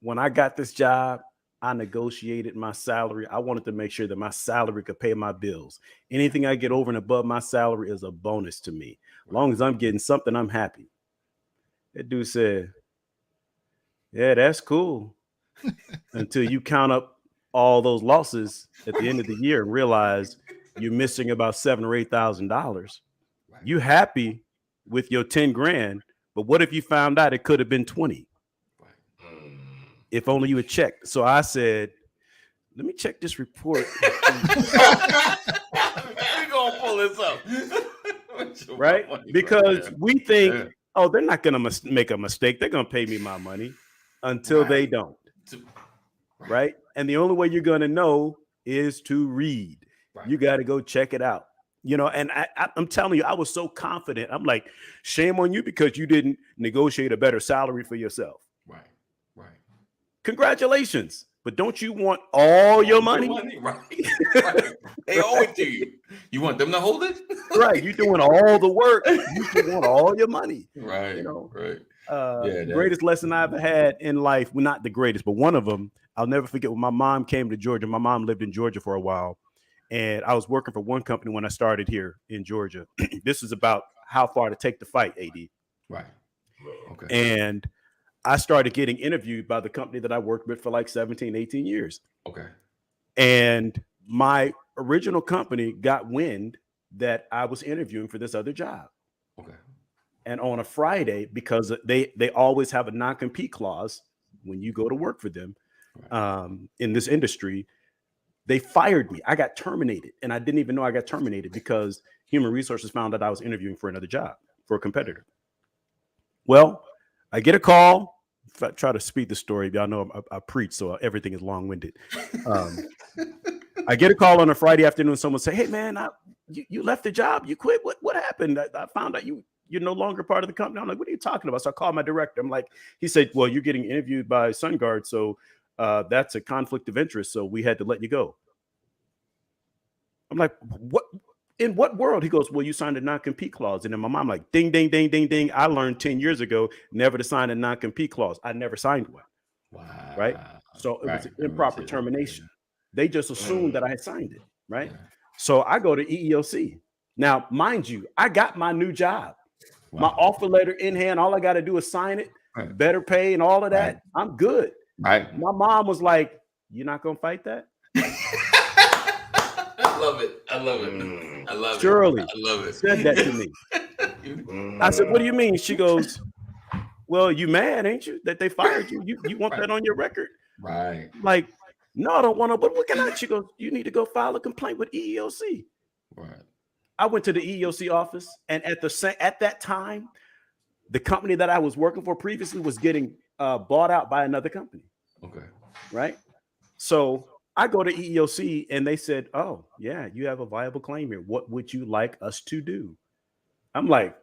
when I got this job, I negotiated my salary. I wanted to make sure that my salary could pay my bills. Anything I get over and above my salary is a bonus to me. As long as I'm getting something, I'm happy. That dude said, yeah, that's cool. Until you count up all those losses at the end of the year and realize you're missing about $7,000 or $8,000. You happy with your 10 grand, but what if you found out it could have been 20? If only you had checked. So I said, let me check this report. We're gonna pull this up. Right? Because we think, oh, they're not gonna make a mistake. They're gonna pay me my money until they don't. Right? And the only way you're gonna know is to read. You got to go check it out. And I'm telling you, I was so confident. I'm like, shame on you because you didn't negotiate a better salary for yourself. Right. Congratulations. But don't you want all your money? Right. They owe it to you. You want them to hold it? Right. You're doing all the work. You should want all your money. Right. Right. The greatest lesson I ever had in life, well, not the greatest, but one of them, I'll never forget when my mom came to Georgia. My mom lived in Georgia for a while. And I was working for one company when I started here in Georgia. This is about how far to take the fight, AD. Right. Okay. And I started getting interviewed by the company that I worked with for like 17, 18 years. Okay. And my original company got wind that I was interviewing for this other job. Okay. And on a Friday, because they always have a non-compete clause when you go to work for them in this industry, they fired me. I got terminated. And I didn't even know I got terminated because human resources found that I was interviewing for another job for a competitor. Well, I get a call. If I try to speed the story, y'all know I preach, so everything is long-winded. I get a call on a Friday afternoon. Someone say, hey, man, you left the job. You quit. What happened? I found out you're no longer part of the company. I'm like, what are you talking about? So I called my director. I'm like, he said, well, you're getting interviewed by SunGuard, so that's a conflict of interest, so we had to let you go. I'm like, what? In what world? He goes, well, you signed a non-compete clause. And in my mind, like, ding, ding, ding, ding, ding. I learned 10 years ago never to sign a non-compete clause. I never signed one. Wow. Right? So it was an improper termination. They just assumed that I had signed it. Right? Yeah. So I go to EEOC. Now, mind you, I got my new job. Wow. My offer letter in hand. All I got to do is sign it. Right. Better pay and all of that. Right. I'm good. Right. My mom was like, you're not going to fight that? I love it. I love it. I love Shirley it. I love it. Said that to me. I said, what do you mean? She goes, well, you mad, ain't you, that they fired you? You want that on your record? Right. Like, no, I don't want to, but what can I? She goes, you need to go file a complaint with EEOC. Right. I went to the EEOC office, and at that time, the company that I was working for previously was getting bought out by another company. Okay. Right. So I go to EEOC and they said, oh, yeah, you have a viable claim here. What would you like us to do? I'm like,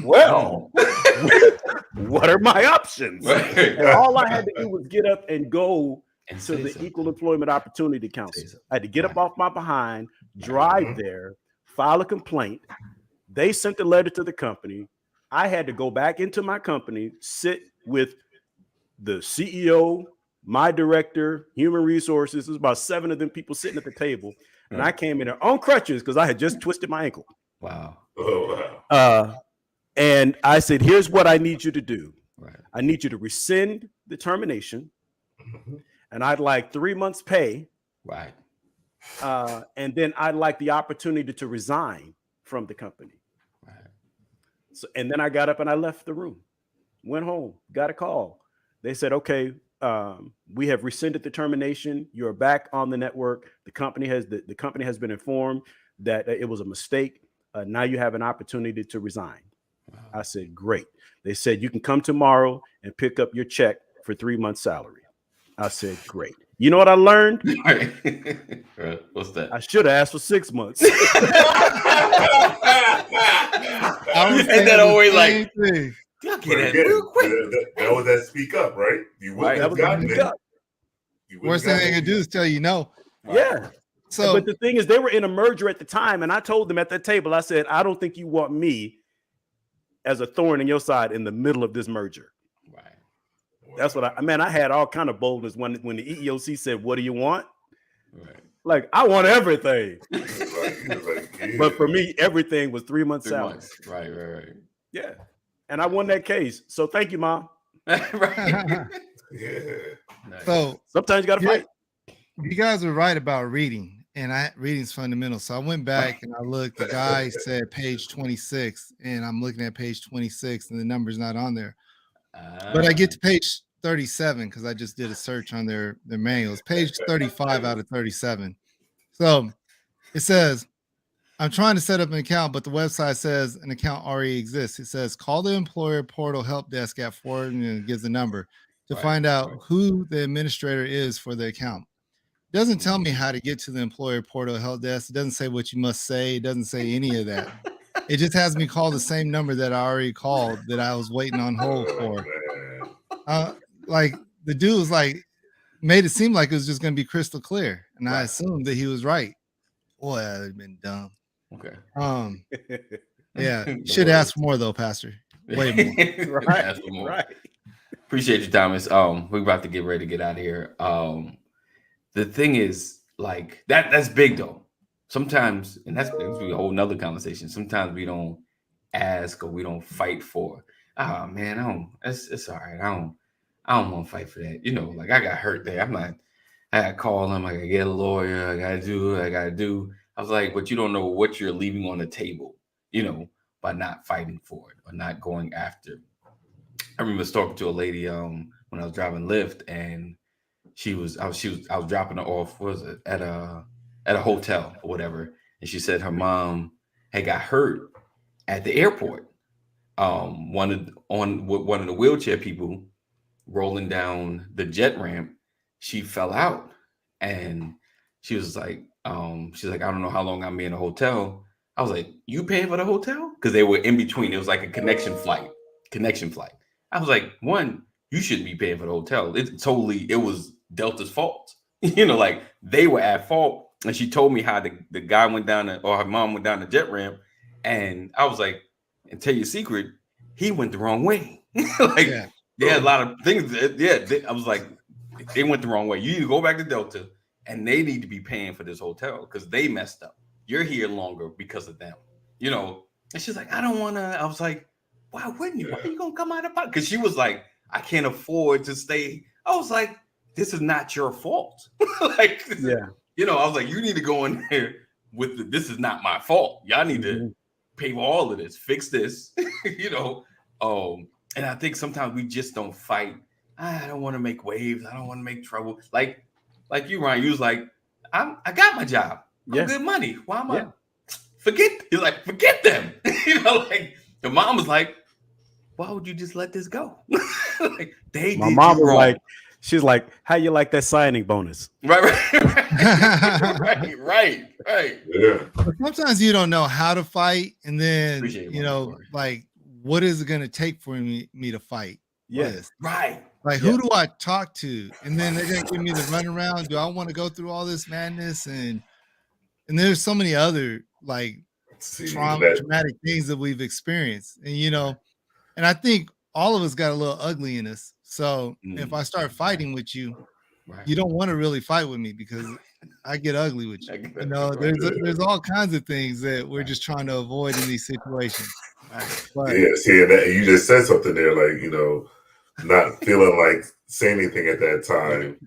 well, what are my options? And all I had to do was get up and go to the Equal Employment Opportunity Council. I had to get up off my behind, drive there, file a complaint. They sent the letter to the company. I had to go back into my company, sit with the CEO, my director, human resources. There's about 7 of them people sitting at the table. And I came in there on crutches because I had just twisted my ankle. Wow. Oh, wow. And I said, here's what I need you to do. Right. I need you to rescind the termination. And I'd like 3 months pay. Right. And then I'd like the opportunity to resign from the company. Right. So, and then I got up and I left the room, went home, got a call. They said, okay, we have rescinded the termination. You're back on the network. The company has been informed that it was a mistake. Now you have an opportunity to resign. Wow. I said, great. They said, you can come tomorrow and pick up your check for 3 months' salary. I said, great. You know what I learned? What's that? I should have asked for 6 months. And that always like, y'all get it real quick. That was that speak up, right? You wouldn't have gotten it. Worst thing they could do is tell you no. Yeah. So, but the thing is, they were in a merger at the time, and I told them at that table, I said, I don't think you want me as a thorn in your side in the middle of this merger. Right. That's what I had all kind of boldness when the EEOC said, what do you want? Right. Like, I want everything. But for me, everything was 3 months salary. Right. Yeah. And I won that case. So thank you, Mom. Right. Yeah. Nice. So sometimes you got to fight. You guys were right about reading, and reading's fundamental. So I went back and I looked. The guy said page 26, and I'm looking at page 26, and the number's not on there. But I get to page 37 because I just did a search on their manuals. Page 35 out of 37. So it says, I'm trying to set up an account, but the website says an account already exists. It says call the employer portal help desk at 4, and it gives the number to find out who the administrator is for the account. It doesn't tell me how to get to the employer portal help desk. It doesn't say what you must say. It doesn't say any of that. It just has me call the same number that I already called that I was waiting on hold for. Like the dude was like, made it seem like it was just going to be crystal clear. And I assumed that he was right. Boy, that would have been dumb. Okay. Yeah. Should ask for more though, Pastor. Way more. Right. Appreciate you, Thomas. We're about to get ready to get out of here. The thing is, like, that's big though. Sometimes, and that's a whole nother conversation. Sometimes we don't ask or we don't fight for. Oh man, it's all right. I don't want to fight for that. You know, like I got hurt there. I gotta call them, I gotta get a lawyer, I gotta do what I gotta do. I was like, but you don't know what you're leaving on the table, you know, by not fighting for it or not going after. I remember talking to a lady when I was driving Lyft, and I was dropping her off, what was it, at a hotel or whatever, and she said her mom had got hurt at the airport. One of the wheelchair people rolling down the jet ramp, she fell out, and she was like, she's like, I don't know how long I'm in a hotel. I was like, you paying for the hotel? Because they were in between. It was like a connection flight. I was like, one, you shouldn't be paying for the hotel. It was Delta's fault. Like they were at fault. And she told me how the guy went down or her mom went down the jet ramp. And I was like, and tell you a secret, he went the wrong way. They had a lot of things. I was like, they went the wrong way. You need to go back to Delta and they need to be paying for this hotel because they messed up. You're here longer because of them. And she's like, I don't want to. I was like, why wouldn't you? Why are you going to come out of pocket? Because she was like, I can't afford to stay. I was like, this is not your fault. I was like, you need to go in there with this is not my fault. Y'all need to pay for all of this, fix this, and I think sometimes we just don't fight. I don't want to make waves. I don't want to make trouble. Like you, Ryan, you was like, I got my job. I'm good money. Why am I forget them? Like the mom was like, why would you just let this go? My mom was like, she's like, how you like that signing bonus? Right. Yeah. But sometimes you don't know how to fight, and then like, what is it going to take for me to fight? Yes, right. Like, who do I talk to? And then they're going to give me the runaround. Do I want to go through all this madness? And there's so many other like traumatic things that we've experienced, and and I think all of us got a little ugly in us. So if I start fighting with you, you don't want to really fight with me because I get ugly with you. There's all kinds of things that we're just trying to avoid in these situations. But, you just said something there, like, not feeling like saying anything at that time,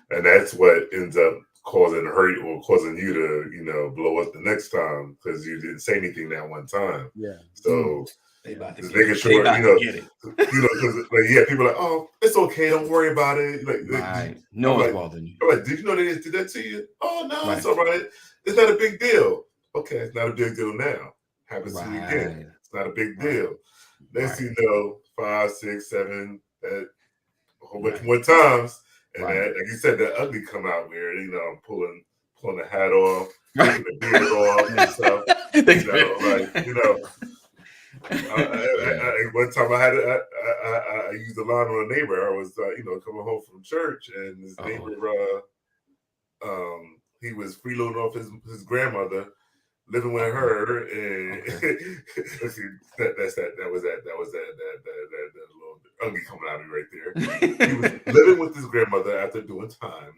and that's what ends up causing hurt or causing you to, blow up the next time because you didn't say anything that one time. Yeah. So just making sure, because people are like, oh, it's okay, don't worry about it. No one's bothering you. I'm like, did you know they just did that to you? Oh no, it's all right. It's not a big deal. Okay, it's not a big deal now. Happens to you again. It's not a big deal. Next thing you know, 5, 6, 7, a whole bunch more times. And that, like you said, that ugly come out where, I'm pulling the hat off, taking the beard off and stuff. One time I used the line on a neighbor. I was, coming home from church, and this neighbor, he was freeloading off his grandmother, living with her, and that was that little ugly coming out of me right there. He was living with his grandmother after doing time.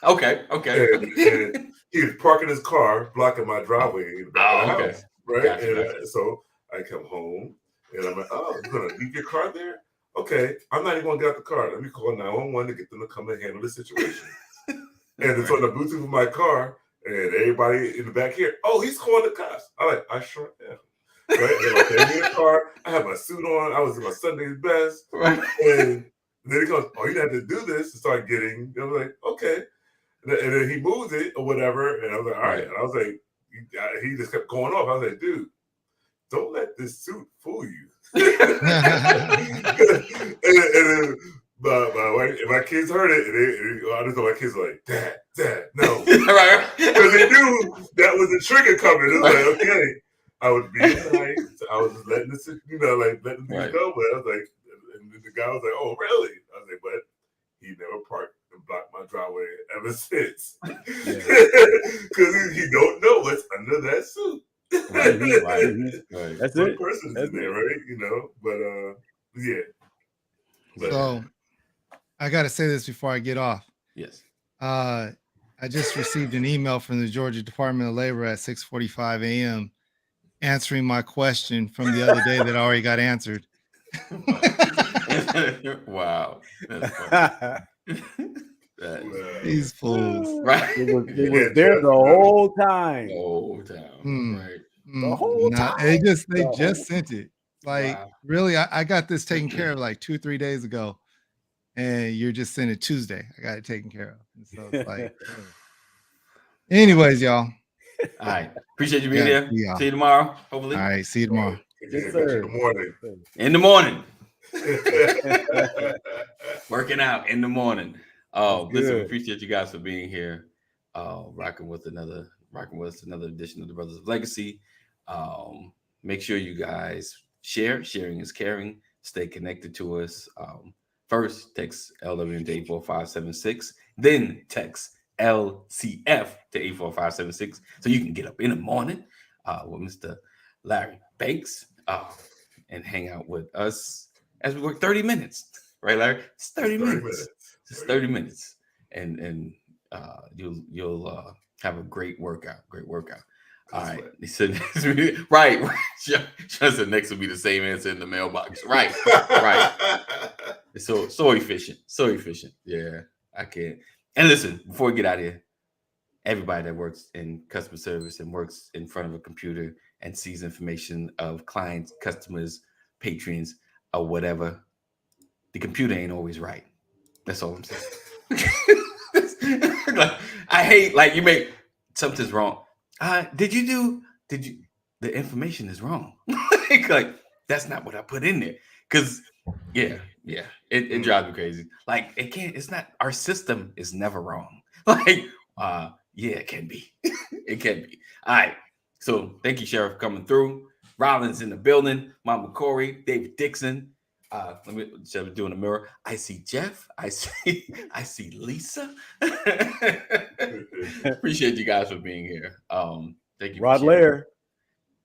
Okay. And he was parking his car, blocking my driveway in the back of the house. Right. Gotcha. So I come home and I'm like, oh, you're gonna leave your car there? Okay, I'm not even gonna get out the car. Let me call 911 to get them to come and handle the situation. And it's on the Bluetooth of my car. And everybody in the back here, oh, he's calling the cops. I'm like, I sure am. Right? And in the car, I have my suit on. I was in my Sunday's best. Right. And then he goes, oh, you have to do this to start getting. I was like, okay. And then he moves it or whatever. And I was like, all right. And I was like, he just kept going off. I was like, dude, don't let this suit fool you. and my kids heard it, and I just know my kids were like, Dad, no. Right. Because they knew that was the trigger coming. It was like, okay. I was being nice. I was just letting this, letting things go. But I was like, and the guy was like, oh, really? I was like, but he never parked and blocked my driveway ever since. Because he don't know what's under that suit. Right. That's one it. person's in there, right? But yeah. So I got to say this before I get off. Yes. I just received an email from the Georgia Department of Labor at 6:45 a.m. answering my question from the other day that already got answered. Wow. These fools. Right. It was there the whole time. Right. The whole time. They just sent it. Like, really, I got this taken care of like 2-3 days ago. And you're just sending it Tuesday. I got it taken care of. And so it's like, anyways, y'all. All right. Appreciate you being here. See you tomorrow, hopefully. All right. See you tomorrow. Yes, sir. In the morning. Working out in the morning. Oh, listen, we appreciate you guys for being here. Rocking with another edition of the Brothers of Legacy. Make sure you guys share. Sharing is caring. Stay connected to us. First, text LWN to 84576. Then text LCF to 84576 so you can get up in the morning with Mr. Larry Banks and hang out with us as we work 30 minutes. Right, Larry? It's 30 minutes. It's 30 minutes. And you'll have a great workout. All right. He said, right. Just said next will be the same answer in the mailbox. Right. It's so efficient. Yeah, I can't. And listen, before we get out of here, everybody that works in customer service and works in front of a computer and sees information of clients, customers, patrons, or whatever, the computer ain't always right. That's all I'm saying. Like, I hate, like, you make something's wrong. The information is wrong. like that's not what I put in there. Because it drives me crazy. Like, it's not, our system is never wrong. Like, it can be. It can be. All right. So thank you, Sheriff, for coming through. Rollins in the building, Mama Corey, David Dixon. Let me do in the mirror. I see Jeff. I see Lisa. Appreciate you guys for being here. Thank you, Rod Lair.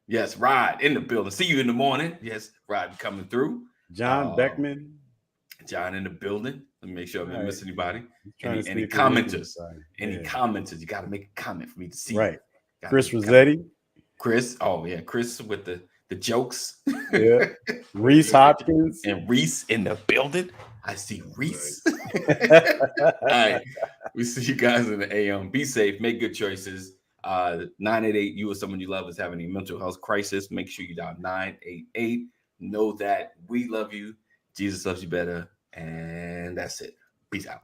Yes, Rod in the building. See you in the morning. Yes, Rod coming through. John Beckman. John in the building. Let me make sure I didn't miss anybody. Any commenters? Any commenters? You got to make a comment for me to see. Right. Chris Rossetti. Chris. Oh yeah, Chris with the jokes. Yeah. Reese Hopkins and Reese in the building. I see Reese. All right. We see you guys in the AM. Be safe. Make good choices. 988. You or someone you love is having a mental health crisis. Make sure you dial 988. Know that we love you. Jesus loves you better. And that's it. Peace out.